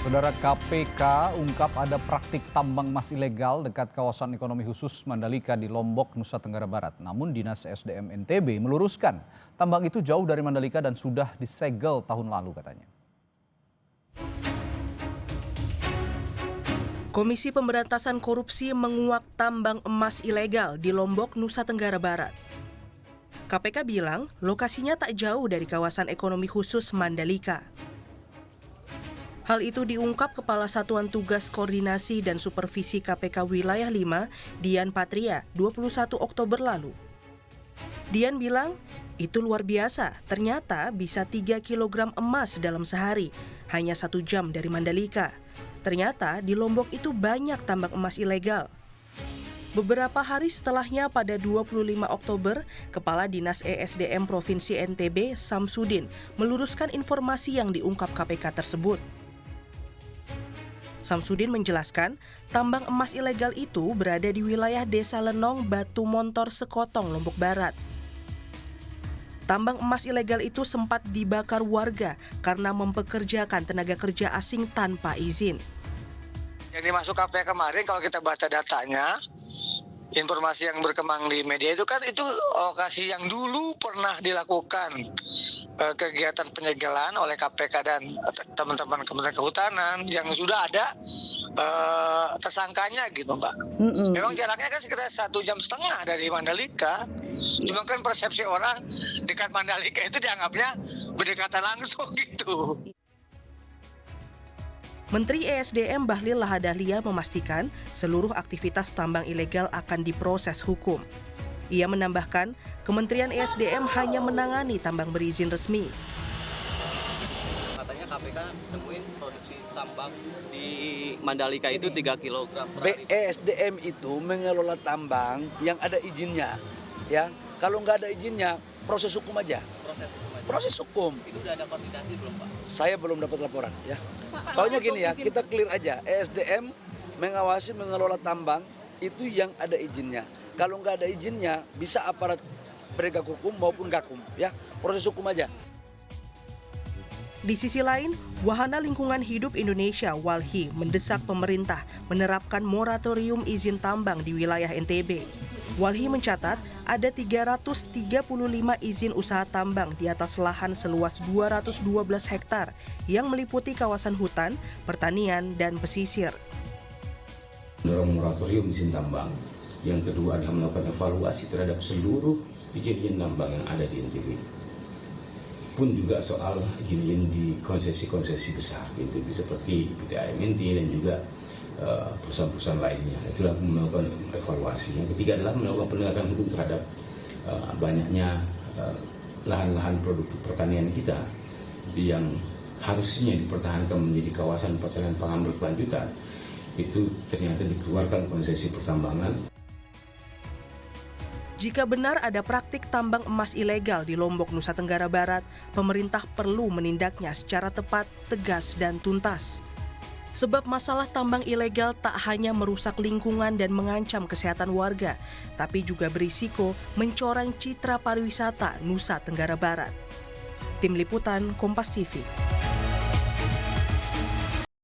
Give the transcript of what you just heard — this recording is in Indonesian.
Saudara, KPK ungkap ada praktik tambang emas ilegal dekat kawasan ekonomi khusus Mandalika di Lombok, Nusa Tenggara Barat. Namun Dinas SDM NTB meluruskan tambang itu jauh dari Mandalika dan sudah disegel tahun lalu katanya. Komisi Pemberantasan Korupsi menguak tambang emas ilegal di Lombok, Nusa Tenggara Barat. KPK bilang lokasinya tak jauh dari kawasan ekonomi khusus Mandalika. Hal itu diungkap Kepala Satuan Tugas Koordinasi dan Supervisi KPK Wilayah 5, Dian Patria, 21 Oktober lalu. Dian bilang, itu luar biasa, ternyata bisa 3 kg emas dalam sehari, hanya 1 jam dari Mandalika. Ternyata di Lombok itu banyak tambang emas ilegal. Beberapa hari setelahnya pada 25 Oktober, Kepala Dinas ESDM Provinsi NTB, Samsudin, meluruskan informasi yang diungkap KPK tersebut. Samsudin menjelaskan, tambang emas ilegal itu berada di wilayah Desa Lenong, Batu Montor, Sekotong, Lombok Barat. Tambang emas ilegal itu sempat dibakar warga karena mempekerjakan tenaga kerja asing tanpa izin. Yang dimasuk KPK kemarin, kalau kita baca datanya, informasi yang berkembang di media itu kan itu lokasi yang dulu pernah dilakukan kegiatan penyegelan oleh KPK dan teman-teman Kementerian Kehutanan yang sudah ada tersangkanya gitu, Mbak. Memang jaraknya kan sekitar 1,5 jam dari Mandalika. Cuma kan persepsi orang dekat Mandalika itu dianggapnya berdekatan langsung gitu. Menteri ESDM Bahlil Lahadalia memastikan seluruh aktivitas tambang ilegal akan diproses hukum. Ia menambahkan, Kementerian ESDM hanya menangani tambang berizin resmi. Katanya KPK nemuin produksi tambang di Mandalika itu 3 kg per hari. ESDM itu mengelola tambang yang ada izinnya. Ya, kalau nggak ada izinnya, proses hukum aja. Proses hukum. Itu udah ada koordinasi belum, Pak? Saya belum dapat laporan, ya. Taunya gini ya, kita clear aja. ESDM mengawasi mengelola tambang itu yang ada izinnya. Kalau nggak ada izinnya, bisa aparat penegak hukum maupun gakum, ya. Proses hukum aja. Di sisi lain, Wahana Lingkungan Hidup Indonesia (WALHI) mendesak pemerintah menerapkan moratorium izin tambang di wilayah NTB. WALHI mencatat ada 335 izin usaha tambang di atas lahan seluas 212 hektar yang meliputi kawasan hutan, pertanian, dan pesisir. Mendorong moratorium izin tambang. Yang kedua adalah melakukan evaluasi terhadap seluruh izin tambang yang ada di NTB. Pun juga soal izin di konsesi-konsesi besar, itu seperti PT AMNT dan juga perusahaan-perusahaan lainnya. Itulah melakukan evaluasi. Yang ketiga adalah melakukan penegakan hukum terhadap banyaknya lahan-lahan produk pertanian kita yang harusnya dipertahankan menjadi kawasan pertanian pangan berkelanjutan. Itu ternyata dikeluarkan konsesi pertambangan. Jika benar ada praktik tambang emas ilegal di Lombok, Nusa Tenggara Barat, pemerintah perlu menindaknya secara tepat, tegas, dan tuntas. Sebab masalah tambang ilegal tak hanya merusak lingkungan dan mengancam kesehatan warga, tapi juga berisiko mencoreng citra pariwisata Nusa Tenggara Barat. Tim Liputan Kompas TV.